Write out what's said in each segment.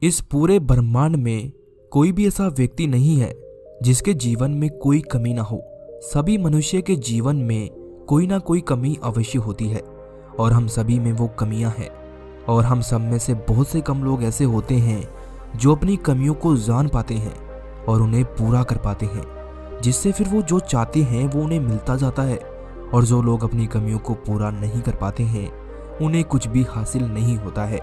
इस पूरे ब्रह्मांड में कोई भी ऐसा व्यक्ति नहीं है जिसके जीवन में कोई कमी ना हो। सभी मनुष्य के जीवन में कोई ना कोई कमी अवश्य होती है और हम सभी में वो कमियां हैं। और हम सब में से बहुत से कम लोग ऐसे होते हैं जो अपनी कमियों को जान पाते हैं और उन्हें पूरा कर पाते हैं, जिससे फिर वो जो चाहते हैं वो उन्हें मिलता जाता है। और जो लोग अपनी कमियों को पूरा नहीं कर पाते हैं उन्हें कुछ भी हासिल नहीं होता है।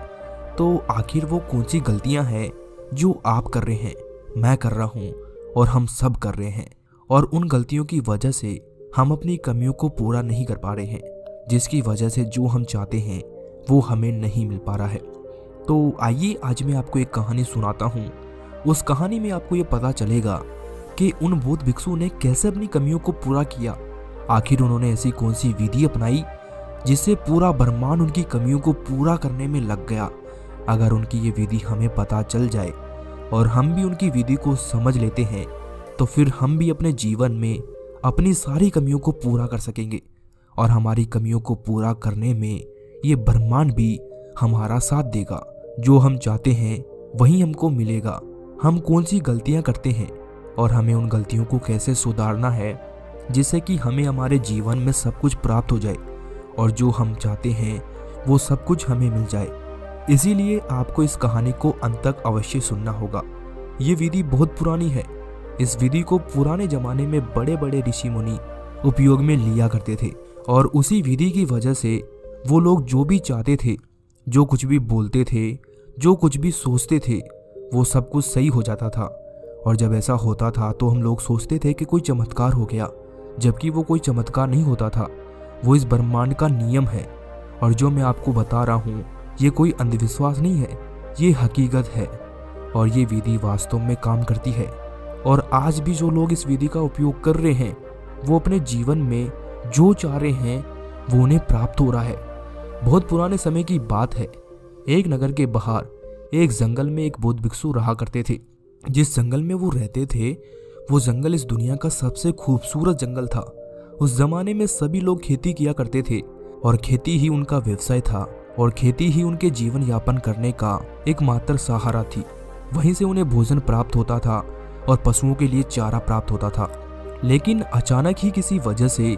तो आखिर वो कौन सी गलतियां हैं जो आप कर रहे हैं, मैं कर रहा हूँ और हम सब कर रहे हैं, और उन गलतियों की वजह से हम अपनी कमियों को पूरा नहीं कर पा रहे हैं, जिसकी वजह से जो हम चाहते हैं वो हमें नहीं मिल पा रहा है। तो आइए आज मैं आपको एक कहानी सुनाता हूँ। उस कहानी में आपको ये पता चलेगा कि उन बौद्ध भिक्षु ने कैसे अपनी कमियों को पूरा किया। आखिर उन्होंने ऐसी कौन सी विधि अपनाई जिससे पूरा ब्रह्मांड उनकी कमियों को पूरा करने में लग गया। अगर उनकी ये विधि हमें पता चल जाए और हम भी उनकी विधि को समझ लेते हैं तो फिर हम भी अपने जीवन में अपनी सारी कमियों को पूरा कर सकेंगे और हमारी कमियों को पूरा करने में ये ब्रह्मांड भी हमारा साथ देगा। जो हम चाहते हैं वही हमको मिलेगा। हम कौन सी गलतियां करते हैं और हमें उन गलतियों को कैसे सुधारना है जिससे कि हमें हमारे जीवन में सब कुछ प्राप्त हो जाए और जो हम चाहते हैं वो सब कुछ हमें मिल जाए। इसीलिए आपको इस कहानी को अंत तक अवश्य सुनना होगा। ये विधि बहुत पुरानी है। इस विधि को पुराने जमाने में बड़े बड़े ऋषि मुनि उपयोग में लिया करते थे और उसी विधि की वजह से वो लोग जो भी चाहते थे, जो कुछ भी बोलते थे, जो कुछ भी सोचते थे, वो सब कुछ सही हो जाता था। और जब ऐसा होता था तो हम लोग सोचते थे कि कोई चमत्कार हो गया, जबकि वो कोई चमत्कार नहीं होता था। वो इस ब्रह्मांड का नियम है। और जो मैं आपको बता रहा हूँ ये कोई अंधविश्वास नहीं है, ये हकीकत है और ये विधि वास्तव में काम करती है। और आज भी जो लोग इस विधि का उपयोग कर रहे हैं वो अपने जीवन में जो चाह रहे हैं वो उन्हें प्राप्त हो रहा है। बहुत पुराने समय की बात है। एक नगर के बाहर एक जंगल में एक बौद्ध भिक्षु रहा करते थे। जिस जंगल में वो रहते थे वो जंगल इस दुनिया का सबसे खूबसूरत जंगल था। उस जमाने में सभी लोग खेती किया करते थे और खेती ही उनका व्यवसाय था और खेती ही उनके जीवन यापन करने का एकमात्र सहारा थी। वहीं से उन्हें भोजन प्राप्त होता था और पशुओं के लिए चारा प्राप्त होता था। लेकिन अचानक ही किसी वजह से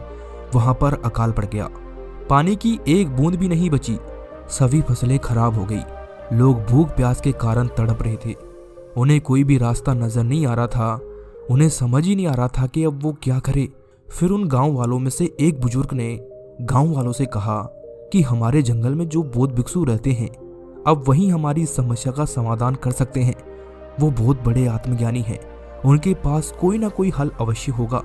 वहां पर अकाल पड़ गया। पानी की एक बूंद भी नहीं बची। सभी फसलें खराब हो गई। लोग भूख प्यास के कारण तड़प रहे थे। उन्हें कोई भी रास्ता नजर नहीं आ रहा था। उन्हें समझ ही नहीं आ रहा था कि अब वो क्या करे। फिर उन गांव वालों में से एक बुजुर्ग ने गांव वालों से कहा कि हमारे जंगल में जो बौद्ध भिक्षु रहते हैं अब वही हमारी समस्या का समाधान कर सकते हैं। वो बहुत बड़े आत्मज्ञानी हैं, उनके पास कोई ना कोई हल अवश्य होगा।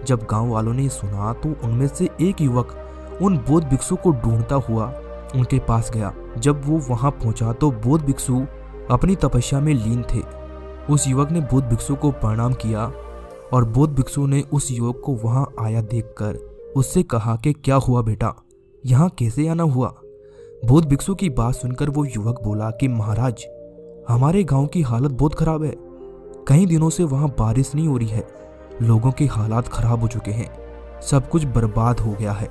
जब गांव वालों ने सुना तो उनमें से एक युवक उन बौद्ध भिक्षु को ढूंढता हुआ उनके पास गया। जब वो वहां पहुंचा तो बौद्ध भिक्षु अपनी तपस्या में लीन थे। उस युवक ने बौद्ध भिक्षु को प्रणाम किया और बौद्ध भिक्षु ने उस युवक को वहां आया देखकर उससे कहा कि क्या हुआ बेटा, यहाँ कैसे आना हुआ। बौद्ध भिक्षु की बात सुनकर वो युवक बोला कि महाराज, हमारे गांव की हालत बहुत खराब है। कई दिनों से वहां बारिश नहीं हो रही है। लोगों के हालात खराब हो चुके हैं। सब कुछ बर्बाद हो गया है।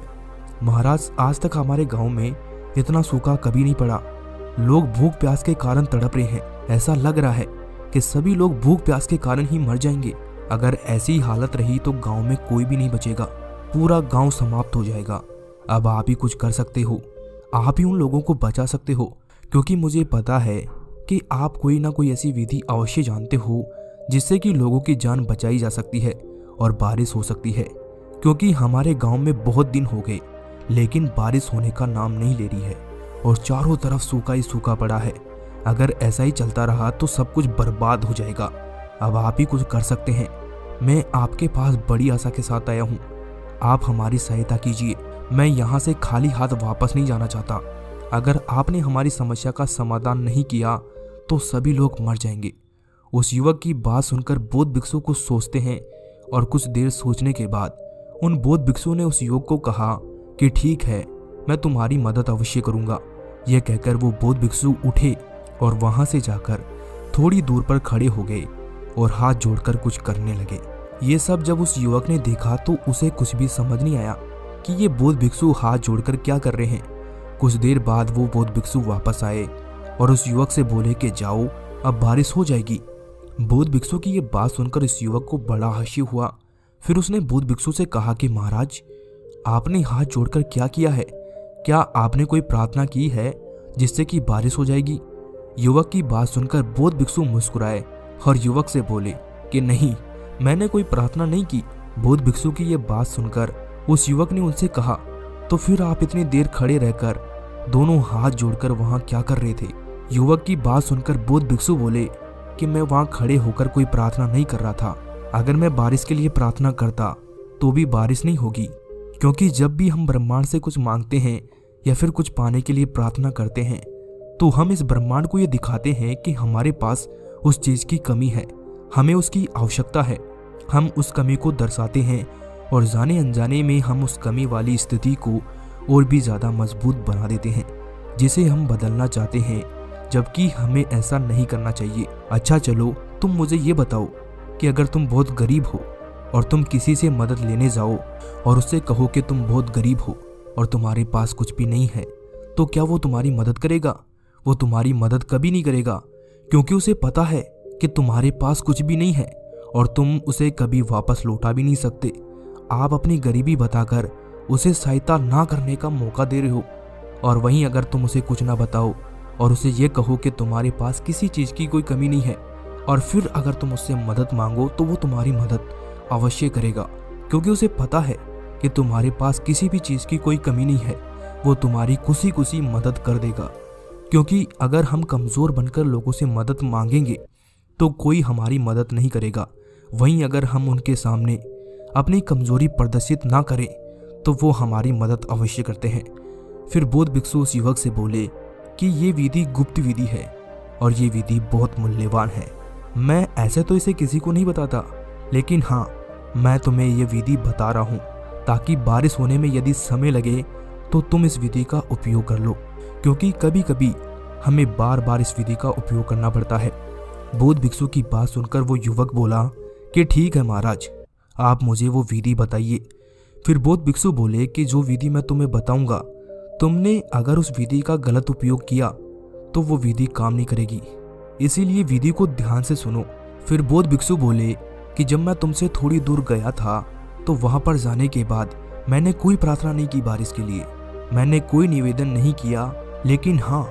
महाराज, आज तक हमारे गांव में इतना सूखा कभी नहीं पड़ा। लोग भूख प्यास के कारण तड़प रहे हैं। ऐसा लग रहा है कि सभी लोग भूख प्यास के कारण ही मर जाएंगे। अगर ऐसी हालत रही तो गांव में कोई भी नहीं बचेगा, पूरा गांव समाप्त हो जाएगा। अब आप ही कुछ कर सकते हो, आप ही उन लोगों को बचा सकते हो, क्योंकि मुझे पता है कि आप कोई ना कोई ऐसी विधि अवश्य जानते हो जिससे कि लोगों की जान बचाई जा सकती है और बारिश हो सकती है। क्योंकि हमारे गांव में बहुत दिन हो गए लेकिन बारिश होने का नाम नहीं ले रही है और चारों तरफ सूखा ही सूखा पड़ा है। अगर ऐसा ही चलता रहा तो सब कुछ बर्बाद हो जाएगा। अब आप ही कुछ कर सकते हैं। मैं आपके पास बड़ी आशा के साथ आया हूँ, आप हमारी सहायता कीजिए। मैं यहाँ से खाली हाथ वापस नहीं जाना चाहता। अगर आपने हमारी समस्या का समाधान नहीं किया तो सभी लोग मर जाएंगे। उस युवक की बात सुनकर बौद्ध भिक्षु कुछ सोचते हैं और कुछ देर सोचने के बाद उन बौद्ध भिक्षु ने उस युवक को कहा कि ठीक है, मैं तुम्हारी मदद अवश्य करूंगा। यह कहकर वो बौद्ध भिक्षु उठे और वहां से जाकर थोड़ी दूर पर खड़े हो गए और हाथ जोड़कर कुछ करने लगे। ये सब जब उस युवक ने देखा तो उसे कुछ भी समझ नहीं आया कि ये बौद्ध भिक्षु हाथ जोड़कर क्या कर रहे हैं। कुछ देर बाद वो बौद्ध भिक्षु वापस आए और उस युवक से बोले कि जाओ अब बारिश हो जाएगी। बौद्ध भिक्षु की ये बात सुनकर इस युवक को बड़ा हंसी हुआ। फिर उसने बौद्ध भिक्षु से कहा कि महाराज, आपने हाथ जोड़कर क्या किया है? क्या आपने कोई प्रार्थना की है जिससे कि बारिश हो जाएगी? युवक की बात सुनकर बौद्ध भिक्षु मुस्कुराए और युवक से बोले कि नहीं, मैंने कोई प्रार्थना नहीं की। बौद्ध भिक्षु की यह बात सुनकर उस युवक ने उनसे कहा, तो फिर आप इतनी देर खड़े रहकर दोनों हाथ जोड़कर वहां क्या कर रहे थे? युवक की बात सुनकर बौद्ध भिक्षु बोले कि मैं वहां खड़े होकर कोई प्रार्थना नहीं कर रहा था। अगर मैं बारिश के लिए प्रार्थना करता तो भी बारिश नहीं होगी, क्योंकि जब भी हम ब्रह्मांड से कुछ मांगते हैं या फिर कुछ पाने के लिए प्रार्थना करते हैं तो हम इस ब्रह्मांड को ये दिखाते हैं कि हमारे पास उस चीज की कमी है, हमें उसकी आवश्यकता है। हम उस कमी को दर्शाते हैं और जाने अनजाने में हम उस कमी वाली स्थिति को और भी ज्यादा मजबूत बना देते हैं, जिसे हम बदलना चाहते हैं, जबकि हमें ऐसा नहीं करना चाहिए। अच्छा चलो, तुम मुझे ये बताओ कि अगर तुम बहुत गरीब हो और तुम किसी से मदद लेने जाओ और उससे कहो कि तुम बहुत गरीब हो और तुम्हारे पास कुछ भी नहीं है, तो क्या वो तुम्हारी मदद करेगा? वो तुम्हारी मदद कभी नहीं करेगा, क्योंकि उसे पता है कि तुम्हारे पास कुछ भी नहीं है और तुम उसे कभी वापस लौटा भी नहीं सकते। आप अपनी गरीबी बताकर उसे सहायता ना करने का मौका दे रहे हो। और वहीं अगर तुम उसे कुछ ना बताओ और उसे ये कहो कि तुम्हारे पास किसी चीज़ की कोई कमी नहीं है, और फिर अगर तुम उससे मदद मांगो तो वो तुम्हारी मदद अवश्य करेगा, क्योंकि उसे पता है कि तुम्हारे पास किसी भी चीज़ की कोई कमी नहीं है। वो तुम्हारी खुशी खुशी मदद कर देगा, क्योंकि अगर हम कमज़ोर बनकर लोगों से मदद मांगेंगे तो कोई हमारी मदद नहीं करेगा। वहीं अगर हम उनके सामने अपनी कमज़ोरी प्रदर्शित ना करें तो वो हमारी मदद अवश्य करते हैं। फिर बौद्ध भिक्षु उस युवक से बोले कि ये विधि गुप्त विधि है और ये विधि बहुत मूल्यवान है। मैं ऐसे तो इसे किसी को नहीं बताता, लेकिन हाँ, मैं तुम्हें ये विधि बता रहा हूँ ताकि बारिश होने में यदि समय लगे तो तुम इस विधि का उपयोग कर लो, क्योंकि कभी कभी हमें बार बार इस विधि का उपयोग करना पड़ता है। बौद्ध भिक्षु की बात सुनकर वो युवक बोला कि ठीक है महाराज, आप मुझे वो विधि बताइए। फिर बौद्ध भिक्षु बोले कि जो विधि मैं तुम्हें बताऊंगा, तुमने अगर उस विधि का गलत उपयोग किया तो वो विधि काम नहीं करेगी, इसीलिए विधि को ध्यान से सुनो। फिर बौद्ध भिक्षु बोले कि जब मैं तुमसे थोड़ी दूर गया था तो वहां पर जाने के बाद मैंने कोई प्रार्थना नहीं की बारिश के लिए, मैंने कोई निवेदन नहीं किया, लेकिन हाँ,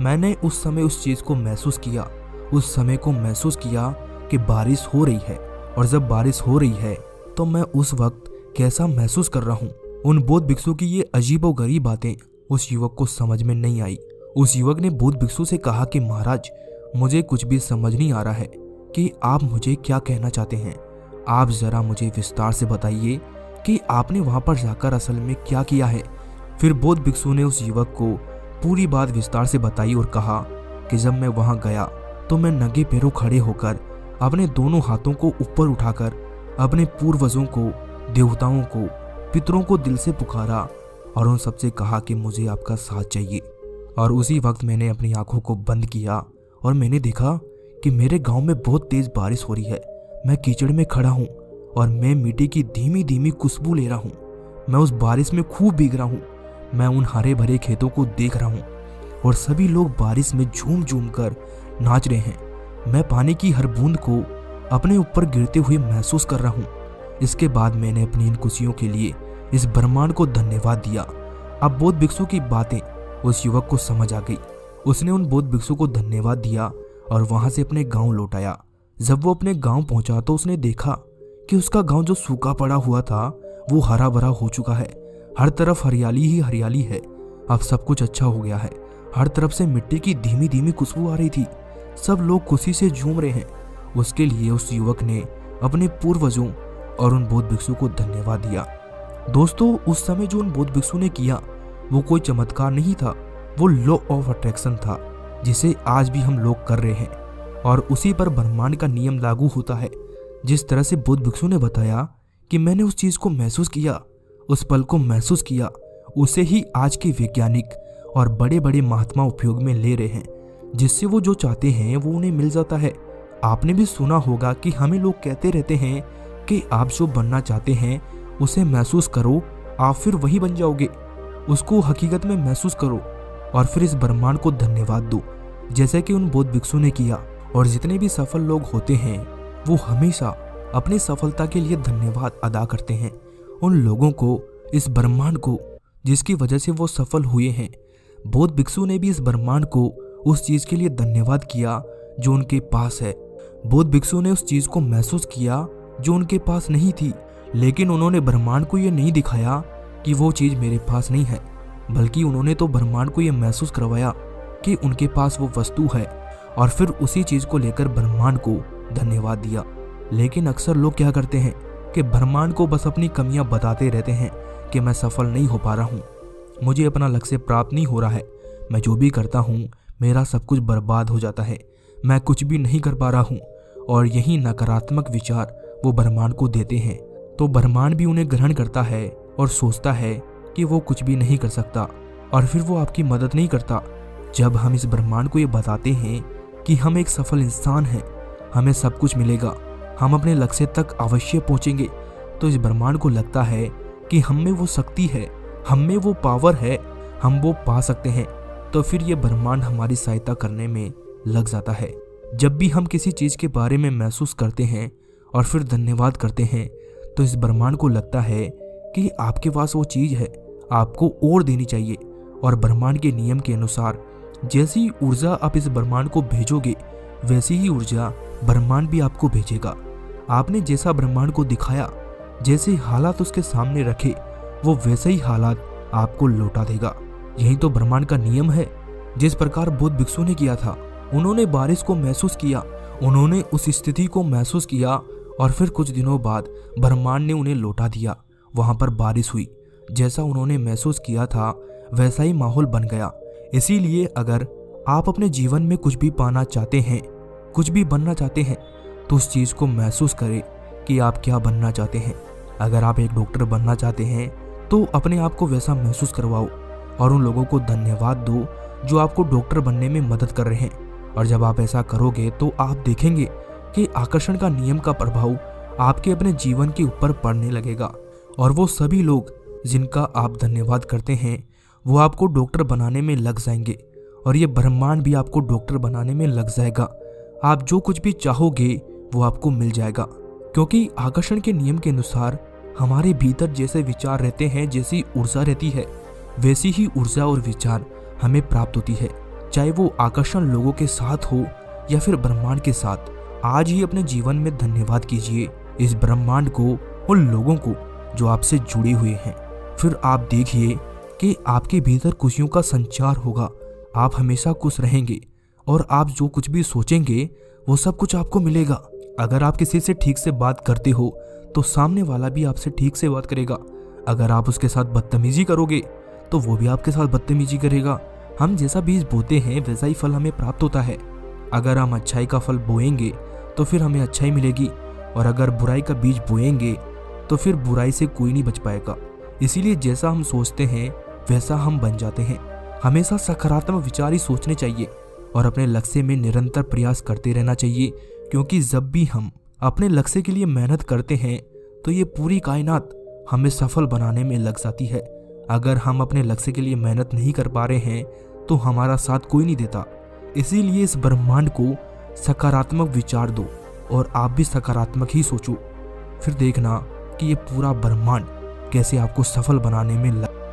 मैंने उस समय उस चीज को महसूस किया, उस समय को महसूस किया कि बारिश हो रही है। और जब बारिश हो रही है तो मैं उस वक्त कैसा महसूस कर रहा हूँ। उन बौद्ध भिक्षु की ये अजीबोगरीब बातें उस युवक को समझ में नहीं आई। उस युवक ने बौद्ध भिक्षु से कहा कि महाराज, मुझे कुछ भी समझ नहीं आ रहा है कि आप मुझे क्या कहना चाहते हैं। आप जरा मुझे विस्तार से बताइए कि आपने वहां पर जाकर असल में क्या किया है। फिर बौद्ध भिक्षु ने उस युवक को पूरी बात विस्तार से बताई और कहा कि जब मैं वहां गया तो मैं नंगे पैरों खड़े होकर अपने दोनों हाथों को ऊपर उठाकर अपने पूर्वजों को, देवताओं को, पितरों को दिल से पुकारा और उन सबसे कहा कि मुझे आपका साथ चाहिए। और उसी वक्त मैंने अपनी आंखों को बंद किया और मैंने देखा कि मेरे गांव में बहुत तेज बारिश हो रही है। मैं कीचड़ में खड़ा हूँ और मैं मिट्टी की धीमी धीमी खुशबू ले रहा हूँ। मैं उस बारिश में खूब भीग रहा हूँ। मैं उन हरे भरे खेतों को देख रहा हूँ और सभी लोग बारिश में झूम झूम कर नाच रहे हैं। मैं पानी की हर बूंद को अपने ऊपर गिरते हुए महसूस कर रहा हूँ। इसके बाद मैंने अपनी इन खुशियों के लिए इस ब्रह्मांड को धन्यवाद दिया। अब बौद्ध भिक्षु की बातें उस युवक को समझ आ गई। उसने उन बौद्ध भिक्षु को धन्यवाद दिया और वहां से अपने गांव लौट आया। जब वो अपने गांव पहुंचा तो उसने देखा कि उसका गांव जो सूखा पड़ा हुआ था वो हरा भरा हो चुका है। हर तरफ हरियाली ही हरियाली है। अब सब कुछ अच्छा हो गया है। हर तरफ से मिट्टी की धीमी धीमी खुशबू आ रही थी। सब लोग खुशी से झूम रहे हैं। उसके लिए उस युवक ने अपने पूर्वजों और उन बौद्ध भिक्षु को धन्यवाद दिया। दोस्तों, उस समय जो उन बौद्ध भिक्षु ने किया वो कोई चमत्कार नहीं था, वो लॉ ऑफ अट्रैक्शन था, जिसे आज भी हम लोग कर रहे हैं और उसी पर ब्रह्मांड का नियम लागू होता है। जिस तरह से बौद्ध भिक्षु ने बताया कि मैंने उस चीज को महसूस किया, उस पल को महसूस किया, उसे ही आज के वैज्ञानिक और बड़े बड़े महात्मा उपयोग में ले रहे हैं, जिससे वो जो चाहते हैं वो उन्हें मिल जाता है। आपने भी सुना होगा कि हमें लोग कहते रहते हैं कि आप जो बनना चाहते हैं उसे महसूस करो, आप फिर वही बन जाओगे। उसको हकीकत में महसूस करो और फिर इस ब्रह्मांड को धन्यवाद दो, जैसे कि उन बौद्ध भिक्षु ने किया। और जितने भी सफल लोग होते हैं वो हमेशा अपनी सफलता के लिए धन्यवाद अदा करते हैं उन लोगों को, इस ब्रह्मांड को, जिसकी वजह से वो सफल हुए हैं। बौद्ध भिक्षु ने भी इस ब्रह्मांड को उस चीज के लिए धन्यवाद किया जो उनके पास है। बौद्ध भिक्षु ने उस चीज को महसूस किया जो उनके पास नहीं थी, लेकिन उन्होंने ब्रह्मांड को ये नहीं दिखाया कि वो चीज मेरे पास नहीं है, बल्कि उन्होंने तो ब्रह्मांड को ये महसूस करवाया कि उनके पास वो वस्तु है और फिर उसी चीज को लेकर ब्रह्मांड को धन्यवाद दिया। लेकिन अक्सर लोग क्या करते हैं कि ब्रह्मांड को बस अपनी कमियां बताते रहते हैं कि मैं सफल नहीं हो पा रहा हूँ, मुझे अपना लक्ष्य प्राप्त नहीं हो रहा है, मैं जो भी करता हूँ मेरा सब कुछ बर्बाद हो जाता है, मैं कुछ भी नहीं कर पा रहा हूँ। और यही नकारात्मक विचार वो ब्रह्मांड को देते हैं, तो ब्रह्मांड भी उन्हें ग्रहण करता है और सोचता है कि वो कुछ भी नहीं कर सकता और फिर वो आपकी मदद नहीं करता। जब हम इस ब्रह्मांड को ये बताते हैं कि हम एक सफल इंसान हैं, हमें सब कुछ मिलेगा, हम अपने लक्ष्य तक अवश्य पहुंचेंगे, तो इस ब्रह्मांड को लगता है कि हम में वो शक्ति है, हम में वो पावर है, हम वो पा सकते हैं। तो फिर ये ब्रह्मांड हमारी सहायता करने में लग जाता है। जब भी हम किसी चीज़ के बारे में महसूस करते हैं और फिर धन्यवाद करते हैं, तो इस ब्रह्मांड को लगता है कि आपके पास वो चीज़ है, आपको और देनी चाहिए। और ब्रह्मांड के नियम के अनुसार जैसी ऊर्जा आप इस ब्रह्मांड को भेजोगे, वैसी ही ऊर्जा ब्रह्मांड भी आपको भेजेगा। आपने जैसा ब्रह्मांड को दिखाया, जैसे हालात उसके सामने रखे, वो वैसे ही हालात आपको लौटा देगा। यही तो ब्रह्मांड का नियम है। जिस प्रकार बौद्ध भिक्षु ने किया था, उन्होंने बारिश को महसूस किया, उन्होंने उस स्थिति को महसूस किया और फिर कुछ दिनों बाद ब्रह्मांड ने उन्हें लौटा दिया। वहां पर बारिश हुई, जैसा उन्होंने महसूस किया था वैसा ही माहौल बन गया। इसीलिए अगर आप अपने जीवन में कुछ भी पाना चाहते हैं, कुछ भी बनना चाहते हैं, तो उस चीज़ को महसूस करें कि आप क्या बनना चाहते हैं। अगर आप एक डॉक्टर बनना चाहते हैं तो अपने आप को वैसा महसूस करवाओ और उन लोगों को धन्यवाद दो जो आपको डॉक्टर बनने में मदद कर रहे हैं। और जब आप ऐसा करोगे तो आप देखेंगे कि आकर्षण का नियम का प्रभाव आपके अपने जीवन के ऊपर पड़ने लगेगा और वो सभी लोग जिनका आप धन्यवाद करते हैं वो आपको डॉक्टर बनाने में लग जाएंगे और ये ब्रह्मांड भी आपको डॉक्टर बनाने में लग जाएगा। आप जो कुछ भी चाहोगे वो आपको मिल जाएगा, क्योंकि आकर्षण के नियम के अनुसार हमारे भीतर जैसे विचार रहते हैं, जैसी ऊर्जा रहती है, वैसी ही ऊर्जा और विचार हमें प्राप्त होती है, चाहे वो आकर्षण लोगों के साथ हो या फिर ब्रह्मांड के साथ। आज ही अपने जीवन में धन्यवाद कीजिए इस ब्रह्मांड को, उन लोगों को जो आपसे जुड़े हुए हैं। फिर आप देखिए कि आपके भीतर खुशियों का संचार होगा, आप हमेशा खुश रहेंगे और आप जो कुछ भी सोचेंगे वो सब कुछ आपको मिलेगा। अगर आप किसी से ठीक से बात करते हो तो सामने वाला भी आपसे ठीक से बात करेगा। अगर आप उसके साथ बदतमीजी करोगे तो वो भी आपके साथ बदतमीजी करेगा। हम जैसा बीज बोते हैं वैसा ही फल हमें प्राप्त होता है। अगर हम अच्छाई का फल बोएंगे तो फिर हमें अच्छाई मिलेगी, और अगर बुराई का बीज बोएंगे तो फिर बुराई से कोई नहीं बच पाएगा। इसीलिए जैसा हम सोचते हैं वैसा हम बन जाते हैं। हमेशा सकारात्मक विचार ही सोचने चाहिए और अपने लक्ष्य में निरंतर प्रयास करते रहना चाहिए, क्योंकि जब भी हम अपने लक्ष्य के लिए मेहनत करते हैं तो ये पूरी कायनात हमें सफल बनाने में लग जाती है। अगर हम अपने लक्ष्य के लिए मेहनत नहीं कर पा रहे हैं तो हमारा साथ कोई नहीं देता। इसीलिए इस ब्रह्मांड को सकारात्मक विचार दो और आप भी सकारात्मक ही सोचो। फिर देखना कि ये पूरा ब्रह्मांड कैसे आपको सफल बनाने में लग